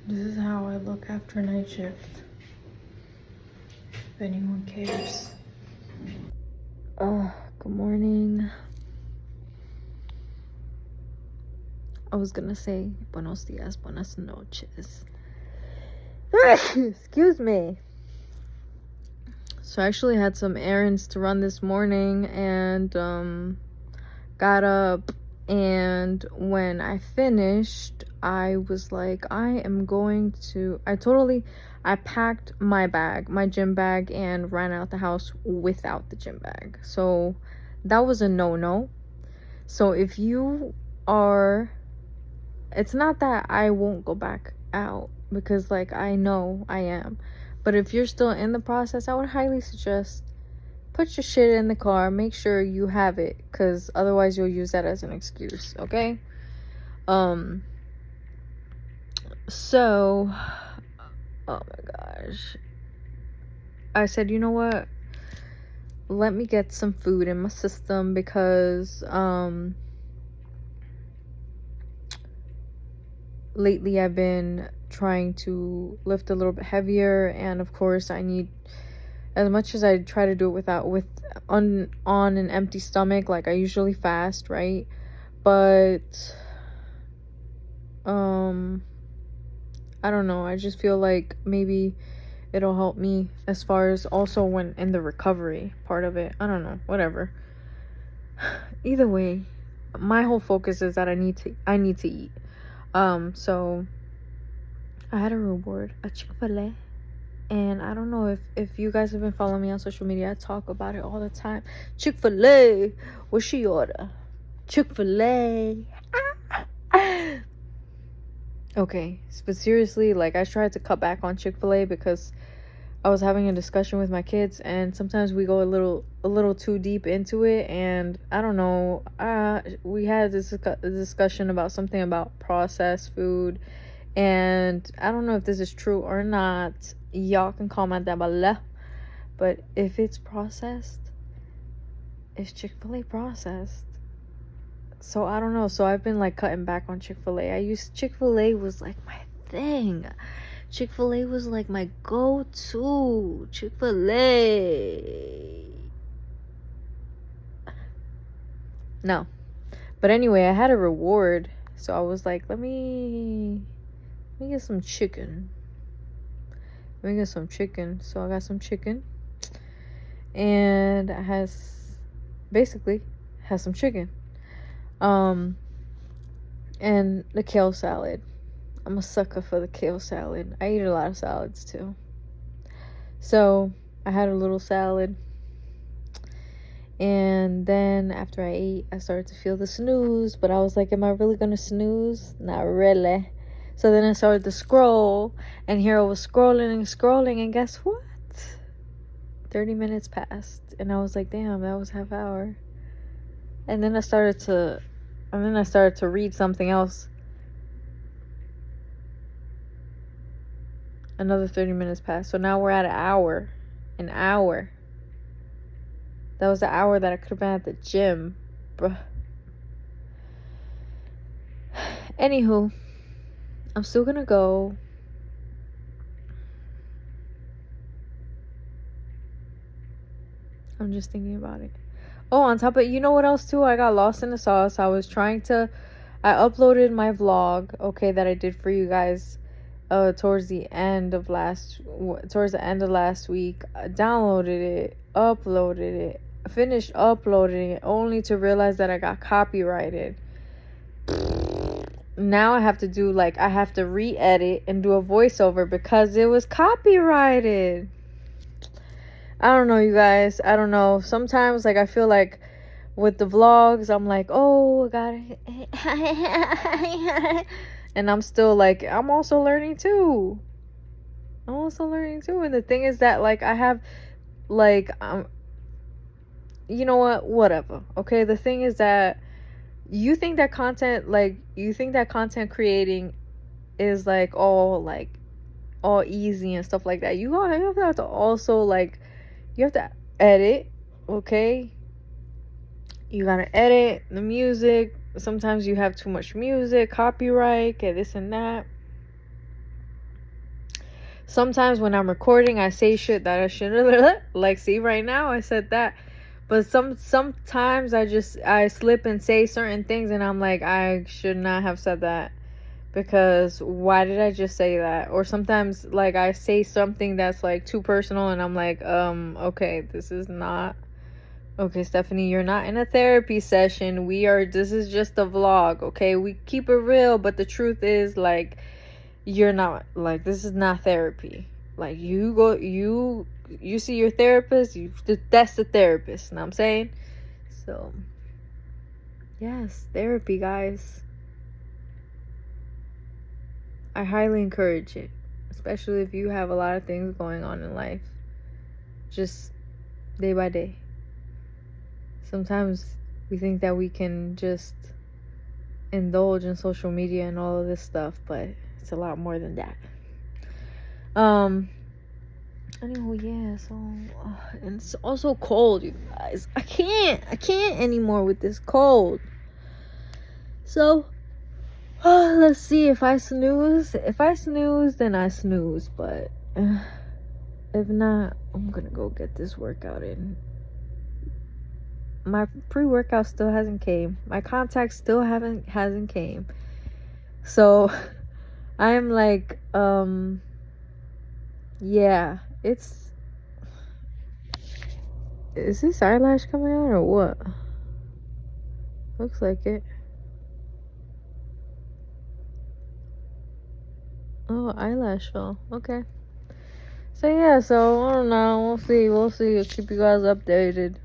This is how I look after night shift. If anyone cares. Good morning. I was gonna say buenos dias, buenas noches. Excuse me. So I actually had some errands to run this morning and got up, and when I finished, I was like, I packed my bag, my gym bag, and ran out the house without the gym bag. So that was a no-no. So if you are, it's not that I won't go back out, because like I know I am, but if you're still in the process, I would highly suggest put your shit in the car, make sure you have it, because otherwise you'll use that as an excuse, okay? So oh my gosh, I said, you know what, let me get some food in my system, because lately I've been trying to lift a little bit heavier, and of course I need, as much as I try to do it on an empty stomach, like I usually fast, right? But I don't know, I just feel like maybe it'll help me as far as also when in the recovery part of it. I don't know, whatever. Either way, my whole focus is that I need to eat. So I had a reward, a Chick-fil-A. And I don't know if you guys have been following me on social media. I talk about it all the time. Chick-fil-A. What's she order? Chick-fil-A. Okay. But seriously, like, I tried to cut back on Chick-fil-A because I was having a discussion with my kids, and sometimes we go a little too deep into it, and I don't know. We had this discussion about something about processed food, and I don't know if this is true or not. Y'all can comment down below. But if it's processed, it's Chick-fil-A processed. So I don't know. So I've been like cutting back on Chick-fil-A. Chick-fil-A was like my thing. Chick-fil-A was like my go-to. Chick-fil-A. No. But anyway, I had a reward. So I was like, let me get some chicken. Let me get some chicken. So I got some chicken. And it has some chicken. And the kale salad. I'm a sucker for the kale salad. I eat a lot of salads too. So I had a little salad. And then after I ate, I started to feel the snooze. But I was like, am I really going to snooze? Not really. So then I started to scroll. And here I was scrolling. And guess what? 30 minutes passed. And I was like, damn, that was half hour. And then I started to read something else. Another 30 minutes passed. So now we're at an hour. That was the hour that I could have been at the gym. Bruh. Anywho, I'm still gonna go. I'm just thinking about it. Oh, on top of, you know what else too? I got lost in the sauce. I uploaded my vlog, okay, that I did for you guys towards the end of last week. I downloaded it, uploaded it, finished uploading it, only to realize that I got copyrighted. Now I have to re-edit and do a voiceover because it was copyrighted. I don't know, you guys. I don't know. Sometimes, like, I feel like with the vlogs, I'm like, oh, I got it. And I'm still like, I'm also learning too. And the thing is that, like, I have, like, you know what? Whatever. Okay? The thing is that you think that content creating is, like, all easy and stuff like that. You have to also, like, you have to edit, okay? You gotta edit the music. Sometimes you have too much music, copyright, okay, this and that. sometimes when I'm recording, I say shit that I shouldn't. Like, see, right now I said that. But sometimes I slip and say certain things, and I'm like, I should not have said that, because why did I just say that? Or sometimes, like, I say something that's like too personal, and I'm like, okay, this is not okay, Stephanie, you're not in a therapy session. This is just a vlog, okay? We keep it real, but the truth is, like, you're not, like, this is not therapy. Like, you see your therapist, that's the therapist, you know what I'm saying? So, yes, therapy, guys. I highly encourage it, especially if you have a lot of things going on in life, just day by day. Sometimes we think that we can just indulge in social media and all of this stuff, but it's a lot more than that. Anyway, yeah, so and it's also cold, you guys. I can't anymore with this cold. So let's see. If I snooze, then I snooze, but if not, I'm gonna go get this workout in. My pre-workout still hasn't came. My contacts still hasn't came. So I'm like, yeah, is this eyelash coming out or what? Looks like it. Oh, eyelash fell. Okay. So yeah, so I don't know. We'll see. I'll keep you guys updated.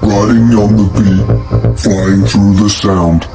Riding on the beat, flying through the sound.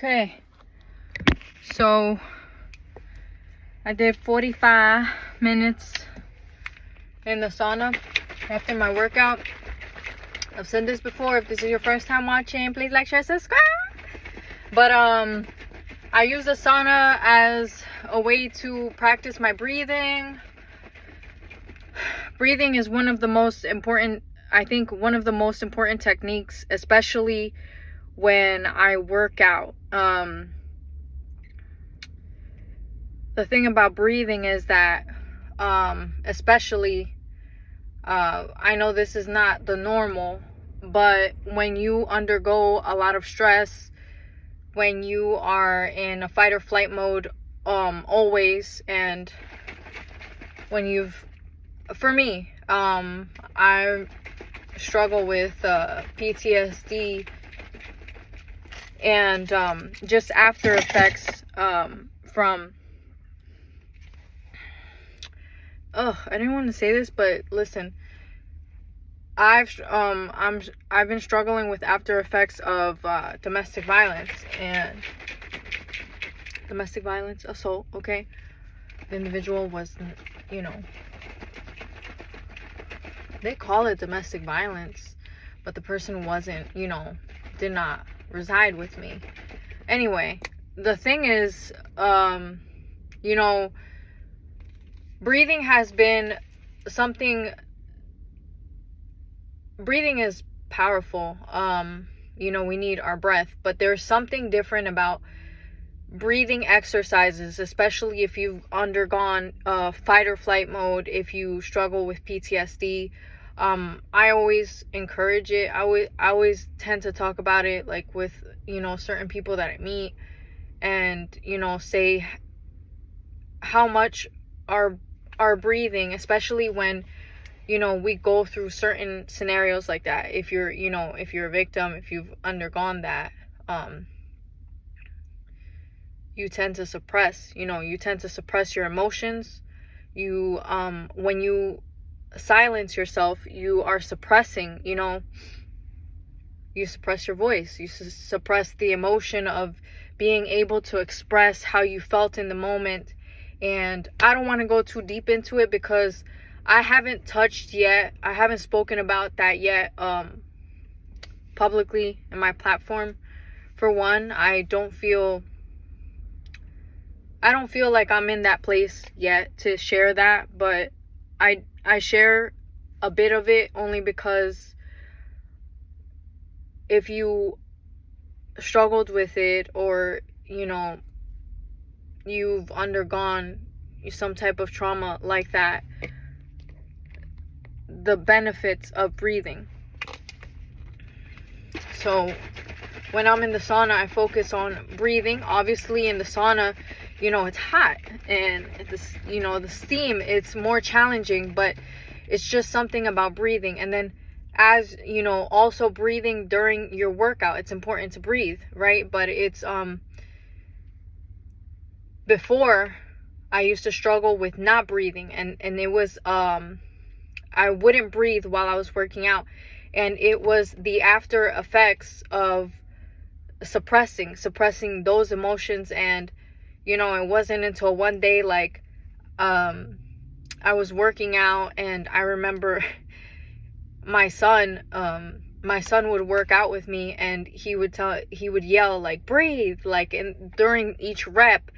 Okay, so I did 45 minutes in the sauna after my workout. I've said this before. If this is your first time watching, please like, share, subscribe. But I use the sauna as a way to practice my breathing. Breathing is one of the most important, I think, one of the most important techniques, especially when I work out. The thing about breathing is that, especially, I know this is not the normal, but when you undergo a lot of stress, when you are in a fight or flight mode, always, and when for me, I struggle with PTSD and just after effects from I didn't want to say this, but listen, I've been struggling with after effects of domestic violence and assault. Okay, the individual was, they call it domestic violence, but the person wasn't, did not reside with me. Anyway, the thing is, breathing has been something. Breathing is powerful. We need our breath, but there's something different about breathing exercises, especially if you've undergone fight or flight mode, if you struggle with PTSD. I always encourage it. I always tend to talk about it, like, with, certain people that I meet, and, say how much our breathing, especially when, we go through certain scenarios like that. If you're a victim, if you've undergone that, you tend to suppress, your emotions. When you silence yourself, you are suppressing, you suppress your voice, you suppress the emotion of being able to express how you felt in the moment. And I don't want to go too deep into it because I haven't spoken about that yet publicly in my platform. For one, I don't feel like I'm in that place yet to share that, but I share a bit of it only because if you struggled with it, or you've undergone some type of trauma like that, the benefits of breathing. So when I'm in the sauna, I focus on breathing. Obviously in the sauna, it's hot, and the steam, it's more challenging, but it's just something about breathing. And then, as also breathing during your workout, it's important to breathe, right? But it's before, I used to struggle with not breathing, and it was I wouldn't breathe while I was working out, and it was the after effects of suppressing those emotions. And it wasn't until one day, like, I was working out, and I remember my son would work out with me, and he would yell, like, breathe, like, during each rep.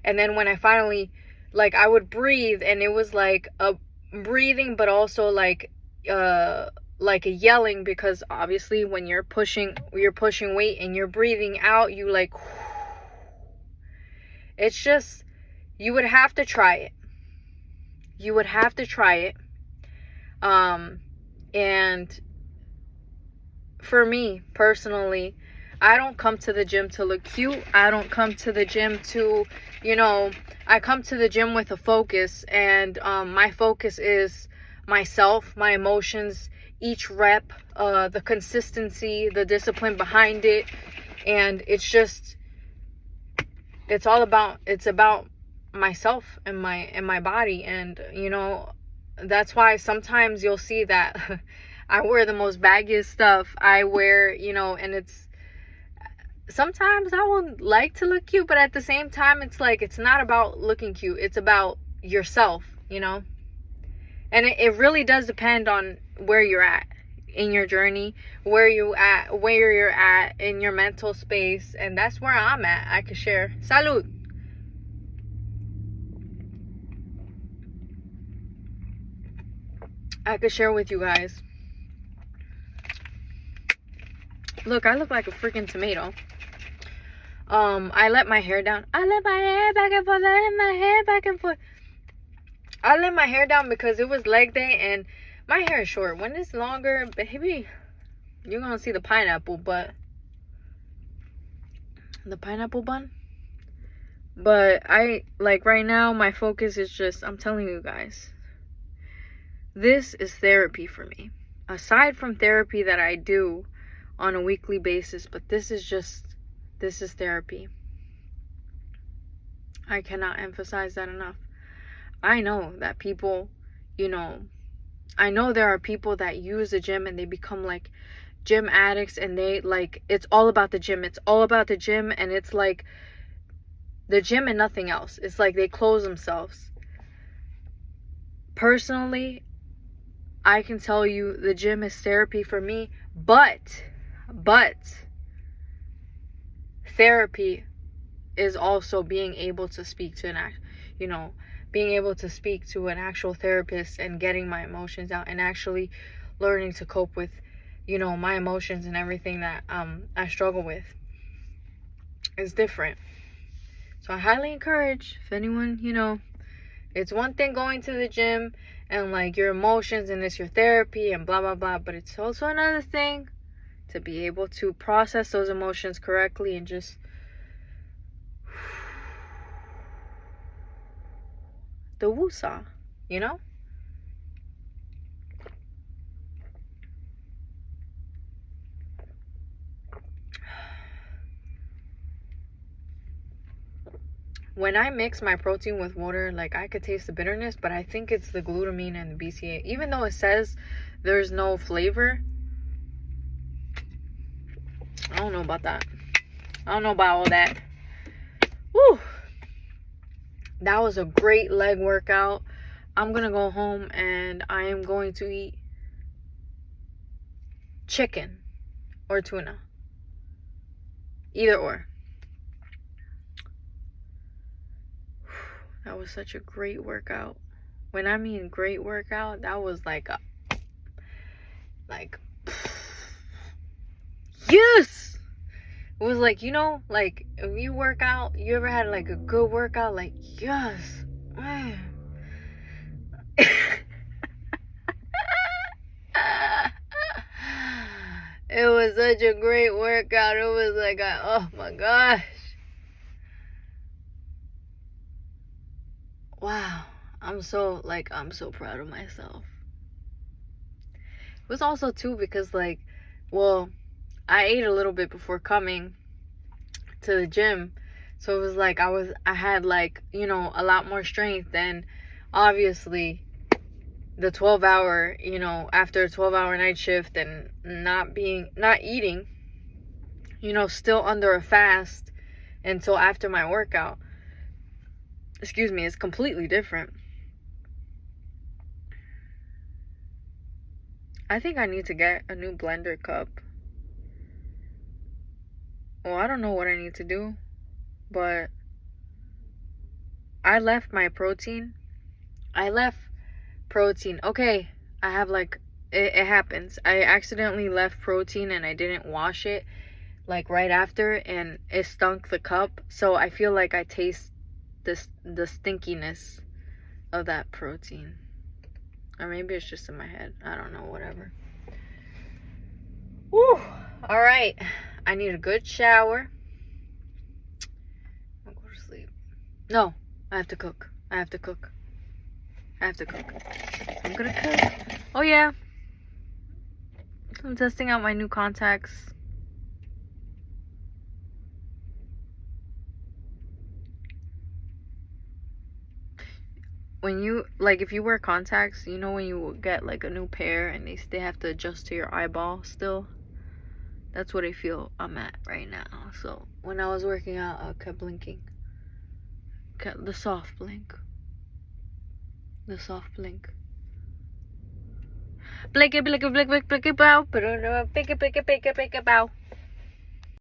And then when I finally, like, I would breathe, and it was like a breathing, but also like a yelling, because obviously when you're pushing weight and you're breathing out, you, like, it's just, you would have to try it. And for me personally, I don't come to the gym to look cute. I don't come to the gym to, I come to the gym with a focus, and my focus is myself, my emotions, each rep, the consistency, the discipline behind it. And it's about myself and my body. And that's why sometimes you'll see that I wear the most baggiest stuff. I wear, and it's sometimes I would like to look cute, but at the same time, it's like, it's not about looking cute. It's about yourself, you know? And it really does depend on where you're at in your journey, where you're at in your mental space. And that's where I'm at. I could share. Salud. I could share with you guys. Look, I look like a freaking tomato. I let my hair down. I let my hair back and forth. I let my hair back and forth. I let my hair down because it was leg day and my hair is short. When it's longer, baby, you're gonna see the pineapple, but the pineapple bun. But I, like, right now, my focus is just, I'm telling you guys, this is therapy for me. Aside from therapy that I do on a weekly basis, but this is therapy. I cannot emphasize that enough. I know that people, you know, I know there are people that use the gym and they become like gym addicts, and they like, it's all about the gym. It's all about the gym, and it's like the gym and nothing else. It's like they close themselves. Personally, I can tell you the gym is therapy for me, but therapy is also being able to speak to being able to speak to an actual therapist and getting my emotions out and actually learning to cope with, my emotions and everything that I struggle with. It's different. So I highly encourage, if anyone, it's one thing going to the gym and like your emotions and it's your therapy and blah blah blah, but it's also another thing to be able to process those emotions correctly and just the woosah, When I mix my protein with water, like, I could taste the bitterness, but I think it's the glutamine and the BCA. Even though it says there's no flavor, I don't know about that. I don't know about all that. Woo! That was a great leg workout. I'm gonna go home and I am going to eat chicken or tuna. Either or. That was such a great workout. When I mean great workout, that was like yes! It was like, like, if you work out, you ever had like a good workout, like, yes, man. It was such a great workout. It was like, oh my gosh. Wow. I'm so proud of myself. It was also too because, like, well, I ate a little bit before coming to the gym. So it was like I had like, a lot more strength than obviously the 12-hour, after a 12-hour night shift and not eating, still under a fast until after my workout. Excuse me, it's completely different. I think I need to get a new blender cup. Well, I don't know what I need to do, but I left my protein. Okay, I have it happens. I accidentally left protein and I didn't wash it like right after, and it stunk the cup. So I feel like I taste the stinkiness of that protein. Or maybe it's just in my head. I don't know, whatever. Woo! Alright. I need a good shower. I'll go to sleep. No, I have to cook. I'm gonna cook. Oh yeah. I'm testing out my new contacts. When you, like, if you wear contacts, when you get like a new pair and they have to adjust to your eyeball still? That's what I feel I'm at right now. So when I was working out, I kept blinking. The soft blink. The soft blink. Blink it, blink it, blink it, blink it, bow. Blink it, blink it, blink it, blink it, bow.